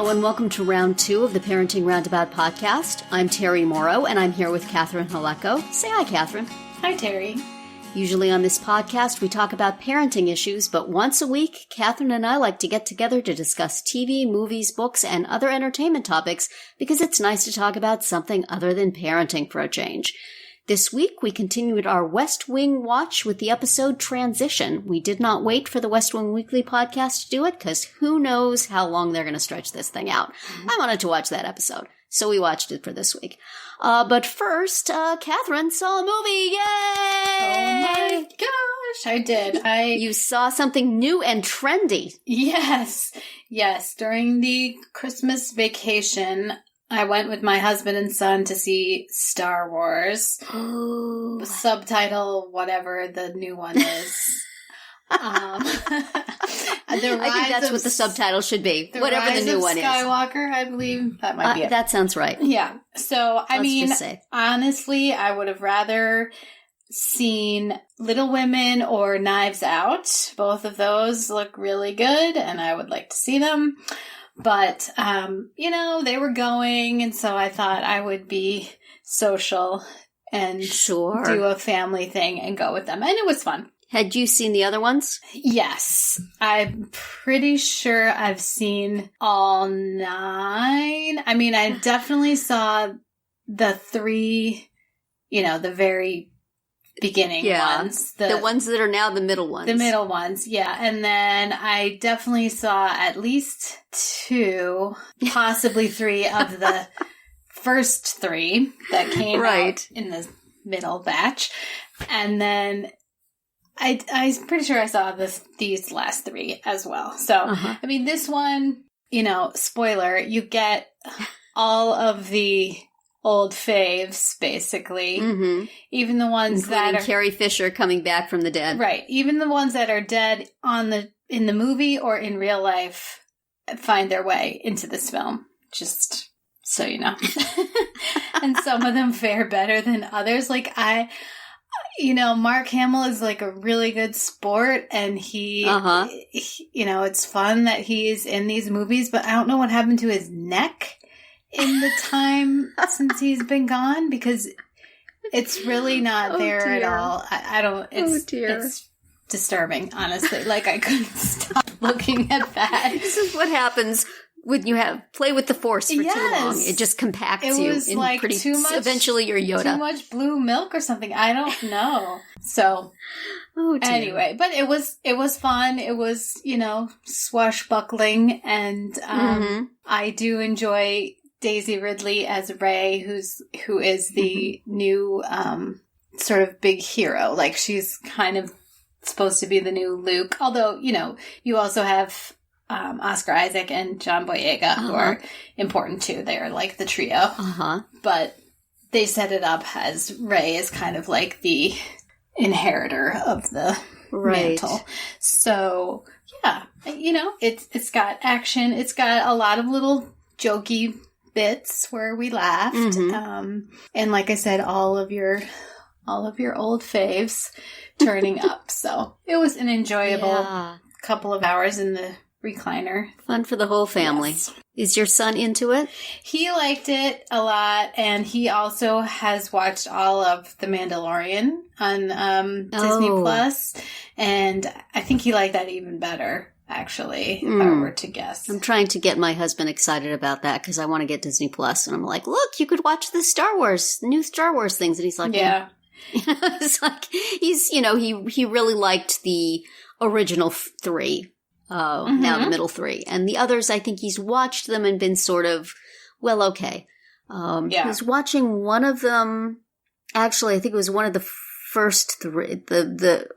Hello and welcome to round 2 of the Parenting Roundabout podcast. I'm Terri Morrow and I'm here with Catherine Haleko. Say hi, Catherine. Hi, Terri. Usually on this podcast we talk about parenting issues, but once a week, Catherine and I like to get together to discuss TV, movies, books, and other entertainment topics because it's nice to talk about something other than parenting for a change. This week, we continued our West Wing watch with the episode Transition. We did not wait for the West Wing Weekly podcast to do it, because who knows how long they're going to stretch this thing out. I wanted to watch that episode, so we watched it for this week. But first, Catherine saw a movie. Yay! Oh my gosh, I did. You saw something new and trendy. Yes. During the Christmas vacation, I went with my husband and son to see Star Wars. Ooh. Subtitle, whatever the new one is. I think that's what the subtitle should be. Whatever the new one is. Skywalker, I believe. That might be it. That sounds right. Yeah. So, Let's just say. Honestly, I would have rather seen Little Women or Knives Out. Both of those look really good, and I would like to see them. But, they were going, and so I thought I would be social and do a family thing and go with them. And it was fun. Had you seen the other ones? Yes. I'm pretty sure I've seen all 9. I mean, I definitely saw the 3, the very beginning ones. The ones that are now the middle ones. The middle ones, yeah. And then I definitely saw at least 2, possibly 3 of the first 3 that came out in the middle batch. And then I'm pretty sure I saw these last 3 as well. So, I mean, this one, spoiler, you get all of the old faves, basically. Mm-hmm. Even the ones that are Carrie Fisher coming back from the dead. Right. Even the ones that are dead in the movie or in real life find their way into this film. Just so you know. And some of them fare better than others. Like Mark Hamill is like a really good sport, and he it's fun that he's in these movies, but I don't know what happened to his neck in the time since he's been gone, because it's really not there at all. I don't. It's disturbing, honestly. Like, I couldn't stop looking at that. This is what happens when you play with the Force for too long. It just compacts you. It was like too much. Eventually, you're Yoda. Too much blue milk or something. I don't know. So. Anyway, but it was fun. It was, swashbuckling, and I do enjoy Daisy Ridley as Rey, who is the new sort of big hero. Like, she's kind of supposed to be the new Luke. Although, you also have Oscar Isaac and John Boyega, who are important too. They're like the trio. But they set it up as Rey is kind of like the inheritor of the mantle. So, yeah, it's got action. It's got a lot of little jokey bits where we laughed, and like I said, all of your old faves turning up. So it was an enjoyable couple of hours in the recliner. Fun for the whole family. Yes. Is your son into it? He liked it a lot, and he also has watched all of The Mandalorian on Disney Plus, and I think he liked that even better. Actually, if I were to guess. I'm trying to get my husband excited about that because I want to get Disney Plus, and I'm like, look, you could watch the new Star Wars things, and he's like, yeah. It's like he really liked the original 3, now the middle 3, and the others, I think he's watched them and been sort of, well, okay. He was watching one of them. Actually, I think it was one of the first 3, the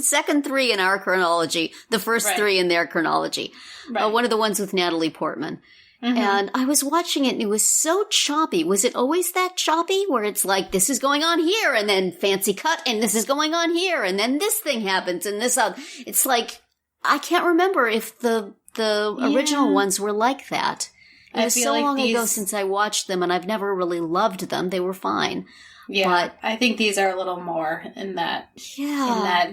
second 3 in our chronology, the first 3 in their chronology. One of the ones with Natalie Portman. And I was watching it, and it was so choppy. Was it always that choppy, where it's like, this is going on here, and then fancy cut, and this is going on here, and then this thing happens, and this other. It's like, I can't remember if the original ones were like that. It was so long ago since I watched them, and I've never really loved them. They were fine. Yeah, but I think these are a little more in that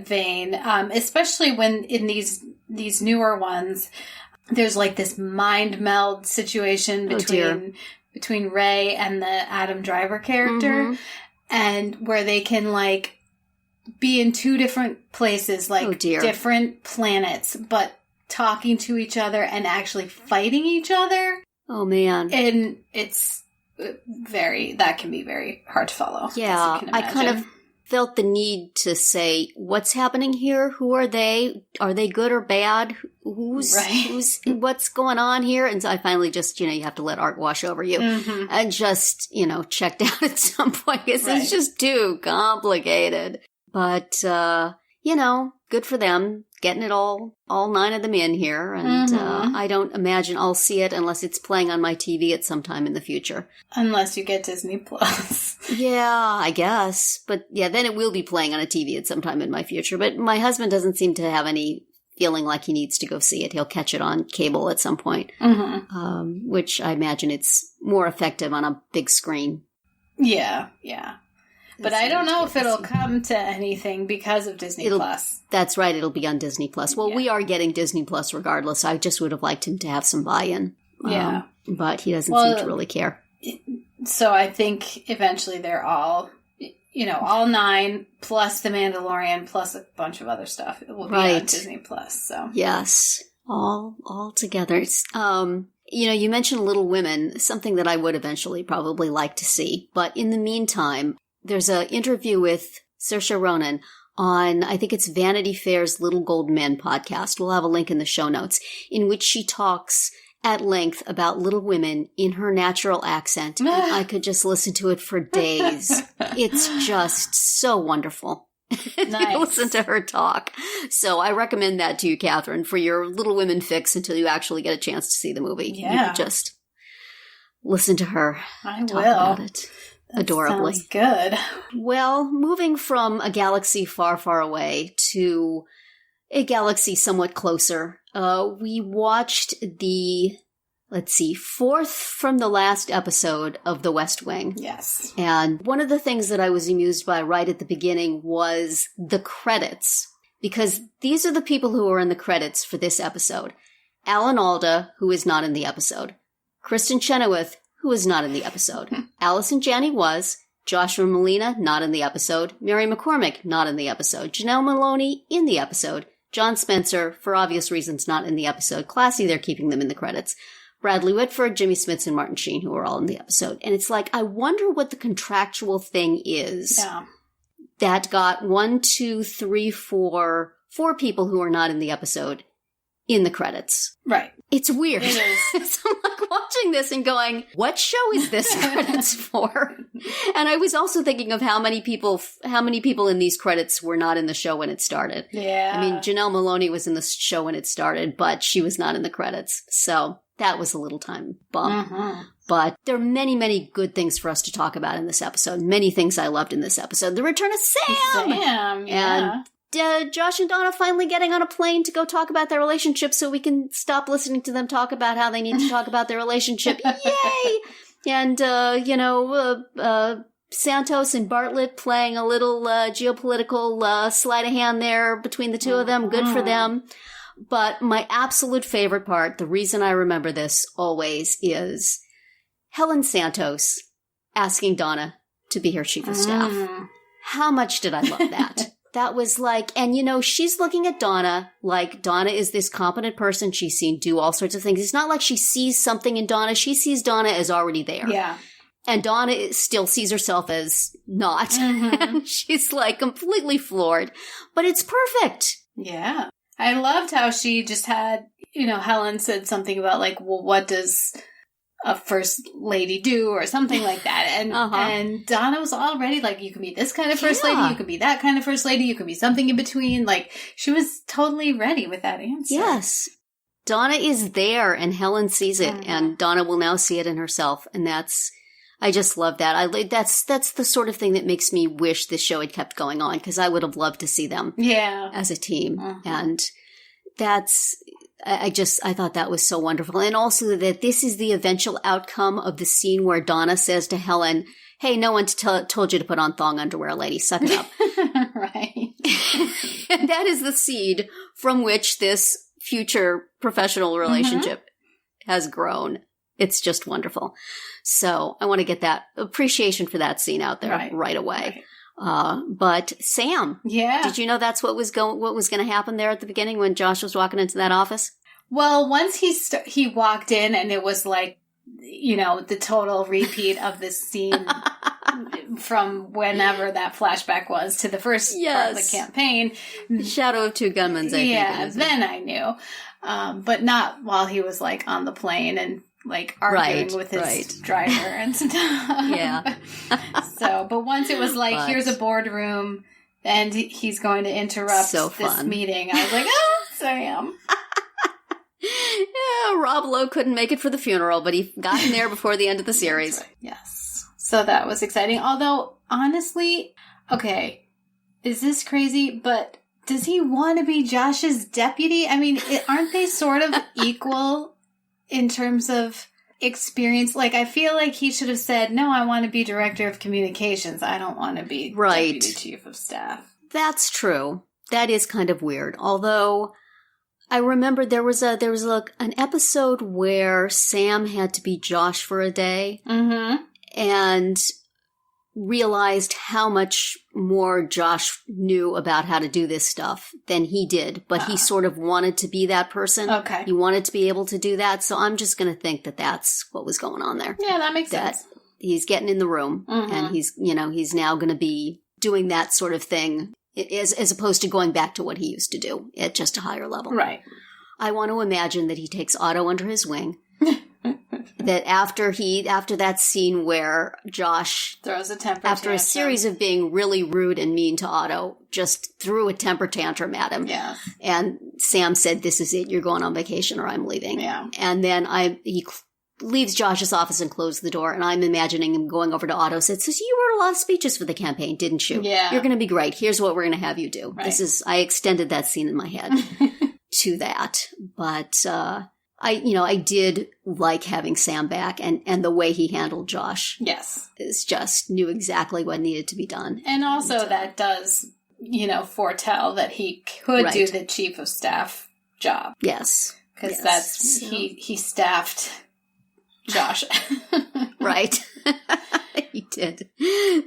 vein, especially when in these newer ones, there's like this mind meld situation between Rey and the Adam Driver character, and where they can like be in two different places, like different planets, but talking to each other and actually fighting each other. Oh man. And it's that can be very hard to follow. Yeah. I kind of felt the need to say, what's happening here? Who are they? Are they good or bad? Who's what's going on here? And so I finally just, you have to let art wash over you and just, checked out at some point because it's just too complicated. But, good for them getting it all 9 of them in here. And I don't imagine I'll see it unless it's playing on my TV at some time in the future. Unless you get Disney Plus. Yeah, I guess. But yeah, then it will be playing on a TV at some time in my future. But my husband doesn't seem to have any feeling like he needs to go see it. He'll catch it on cable at some point, which I imagine it's more effective on a big screen. Yeah. But I don't know if it'll come to anything because of Disney Plus. That's right. It'll be on Disney Plus. Well, we are getting Disney Plus regardless. I just would have liked him to have some buy-in. Yeah. But he doesn't seem to really care. So I think eventually they're all, all 9 plus The Mandalorian plus a bunch of other stuff. It will be on Disney Plus. So yes, all together. It's, you mentioned Little Women, something that I would eventually probably like to see. But in the meantime, there's an interview with Saoirse Ronan on, I think it's Vanity Fair's Little Gold Men podcast. We'll have a link in the show notes, in which she talks at length about Little Women in her natural accent. And I could just listen to it for days. It's just so wonderful. Nice. Listen to her talk. So I recommend that to you, Catherine, for your Little Women fix until you actually get a chance to see the movie. Yeah. You could just listen to her talk about it. Adorably. Sounds good. Well, moving from a galaxy far, far away to a galaxy somewhat closer, we watched the, 4th from the last episode of The West Wing. Yes. And one of the things that I was amused by right at the beginning was the credits, because these are the people who are in the credits for this episode. Alan Alda, who is not in the episode. Kristen Chenoweth, who was not in the episode. Allison Janney was. Joshua Malina, not in the episode. Mary McCormick, not in the episode. Janelle Maloney, in the episode. John Spencer, for obvious reasons, not in the episode. Classy, they're keeping them in the credits. Bradley Whitford, Jimmy Smits, and Martin Sheen, who are all in the episode. And it's like, I wonder what the contractual thing is that got 4 people who are not in the episode in the credits. Right. It's weird. It is. So I'm like watching this and going, what show is this credits for? And I was also thinking of how many people in these credits were not in the show when it started. Yeah. I mean, Janelle Maloney was in the show when it started, but she was not in the credits. So that was a little time bump. But there are many, many good things for us to talk about in this episode. Many things I loved in this episode. The return of Sam! Yeah. And Josh and Donna finally getting on a plane to go talk about their relationship so we can stop listening to them talk about how they need to talk about their relationship. Yay! And, Santos and Bartlett playing a little geopolitical sleight of hand there between the two of them. Good for them. But my absolute favorite part, the reason I remember this always, is Helen Santos asking Donna to be her chief of staff. How much did I love that? That was like, and she's looking at Donna like Donna is this competent person she's seen do all sorts of things. It's not like she sees something in Donna. She sees Donna as already there. Yeah. And Donna still sees herself as not. And she's like completely floored. But it's perfect. Yeah. I loved how she just had, Helen said something about like, well, what does a first lady do or something like that. And Donna was already like, you can be this kind of first lady, you can be that kind of first lady, you can be something in between. Like, she was totally ready with that answer. Yes. Donna is there and Helen sees it and Donna will now see it in herself. And I just love that. That's the sort of thing that makes me wish this show had kept going on, because I would have loved to see them as a team. And I thought that was so wonderful. And also that this is the eventual outcome of the scene where Donna says to Helen, hey, no one told you to put on thong underwear, lady. Suck it up. Right. And that is the seed from which this future professional relationship has grown. It's just wonderful. So I want to get that appreciation for that scene out there right away. But Sam, did you know that's what was going to happen there at the beginning when Josh was walking into that office? Well, once he walked in and it was like, you know, the total repeat of this scene from whenever that flashback was to the first part of the campaign. Shadow of Two Gunmen, I think. Yeah, then I knew. But not while he was like on the plane and like arguing with his driver and stuff. Yeah. But once it was like, here's a boardroom and he's going to interrupt this meeting, I was like, oh, Sam. Yeah, Rob Lowe couldn't make it for the funeral, but he got in there before the end of the series. Right. Yes. So that was exciting. Although, honestly, okay, is this crazy? But does he want to be Josh's deputy? I mean, aren't they sort of equal in terms of experience? Like, I feel like he should have said, no, I want to be director of communications. I don't want to be deputy chief of staff. That's true. That is kind of weird. Although I remember there was an episode where Sam had to be Josh for a day and realized how much more Josh knew about how to do this stuff than he did, but he sort of wanted to be that person. Okay. He wanted to be able to do that, so I'm just going to think that that's what was going on there. Yeah, that makes sense. He's getting in the room, and he's now going to be doing that sort of thing as opposed to going back to what he used to do at just a higher level. Right. I want to imagine that he takes Otto under his wing. That after that scene where Josh throws a temper after tantrum. A series of being really rude and mean to Otto, just threw a temper tantrum at him. Yeah. And Sam said, "This is it. You're going on vacation, or I'm leaving." Yeah. And then he leaves Josh's office and closes the door, and I'm imagining him going over to Otto and says, "You wrote a lot of speeches for the campaign, didn't you? Yeah. You're going to be great. Here's what we're going to have you do." Right. I extended that scene in my head to that, but I did like having Sam back, and the way he handled Josh. Yes. Is just knew exactly what needed to be done. And also that does, foretell that he could do the chief of staff job. Yes. Because he staffed Josh. Right. He did.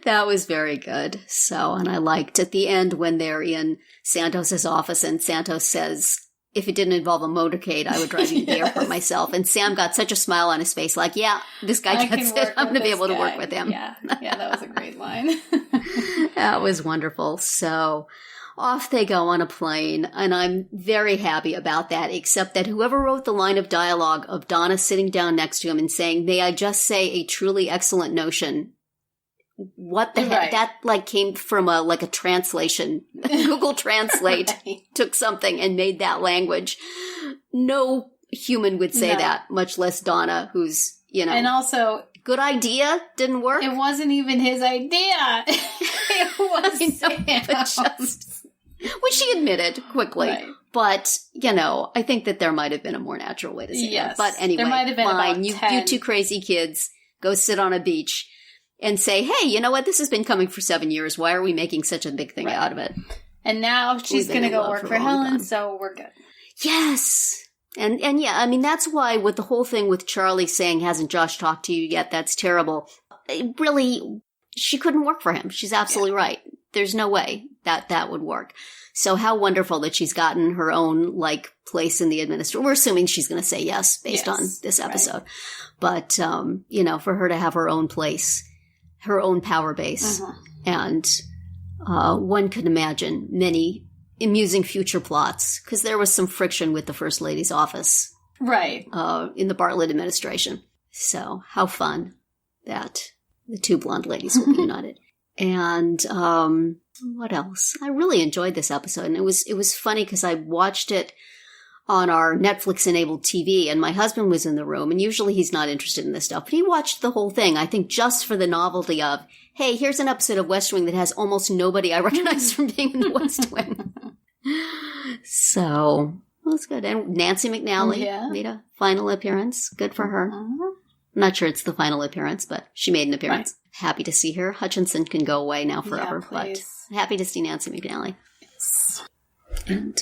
That was very good. So, and I liked at the end when they're in Santos's office and Santos says, "If it didn't involve a motorcade, I would drive you to the airport myself." And Sam got such a smile on his face, like, yeah, this guy gets it. I'm going to be able to work with him. Yeah, that was a great line. That was wonderful. So off they go on a plane, and I'm very happy about that, except that whoever wrote the line of dialogue of Donna sitting down next to him and saying, "May I just say a truly excellent notion," what the heck? That came from a translation. Google Translate took something and made that language. No human would say that, much less Donna, who's, And also, good idea, didn't work. It wasn't even his idea. It was Sam's. Which she admitted quickly. Right. But, I think that there might have been a more natural way to say that. But anyway, there might have been fine. About 10. You two crazy kids, go sit on a beach and say, "Hey, you know what? This has been coming for 7 years. Why are we making such a big thing out of it?" And now she's going to go work for Helen, so we're good. Yes. And yeah, I mean, that's why with the whole thing with Charlie saying, "Hasn't Josh talked to you yet?" That's terrible. Really, she couldn't work for him. She's absolutely right. There's no way that would work. So how wonderful that she's gotten her own, place in the administration. We're assuming she's going to say yes based on this episode. Right. But, for her to have her own place, her own power base. And one could imagine many amusing future plots, because there was some friction with the First Lady's office. Right. In the Bartlett administration. So how fun that the two blonde ladies will be united. And what else? I really enjoyed this episode, and it was funny because I watched it on our Netflix-enabled TV, and my husband was in the room, and usually he's not interested in this stuff, but he watched the whole thing, I think just for the novelty of, hey, here's an episode of West Wing that has almost nobody I recognize from being in the West Wing. So, that's good. And Nancy McNally made a final appearance. Good for her. I'm not sure it's the final appearance, but she made an appearance. Right. Happy to see her. Hutchinson can go away now forever, but happy to see Nancy McNally. Yes. And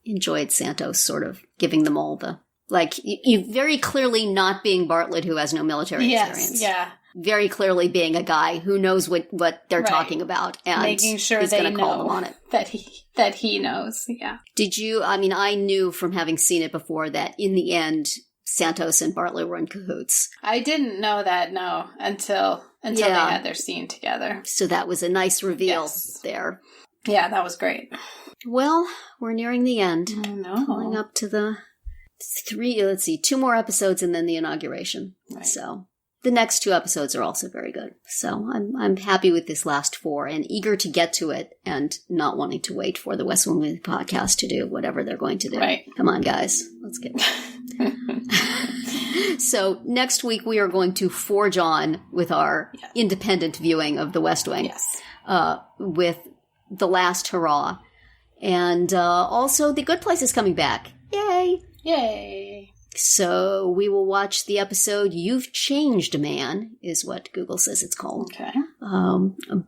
enjoyed Santos sort of giving them all the, like, you very clearly not being Bartlett, who has no military experience. Yeah. Very clearly being a guy who knows what they're talking about, and making sure he's they going to call know them on it. that he knows. Yeah. Did you? I mean, I knew from having seen it before that in the end, Santos and Bartlett were in cahoots. I didn't know that, no, until they had their scene together. So that was a nice reveal there. Yeah, that was great. Well, we're nearing the end. I know. Going up to the 2 more episodes and then the inauguration. Right. So the next 2 episodes are also very good. So I'm happy with this last 4 and eager to get to it and not wanting to wait for the West Wing Movie Podcast to do whatever they're going to do. Right. Come on, guys. Let's get So next week we are going to forge on with our independent viewing of the West Wing. Yes. With The Last Hurrah. And also The Good Place is coming back. Yay! Yay! So we will watch the episode You've Changed, Man, is what Google says it's called. Okay.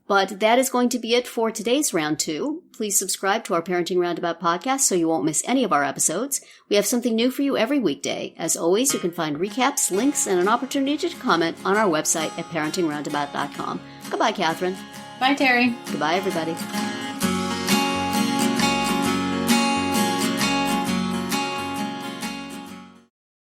But that is going to be it for today's Round 2. Please subscribe to our Parenting Roundabout podcast so you won't miss any of our episodes. We have something new for you every weekday. As always, you can find recaps, links, and an opportunity to comment on our website at parentingroundabout.com. Goodbye, Catherine. Bye, Terry. Goodbye, everybody.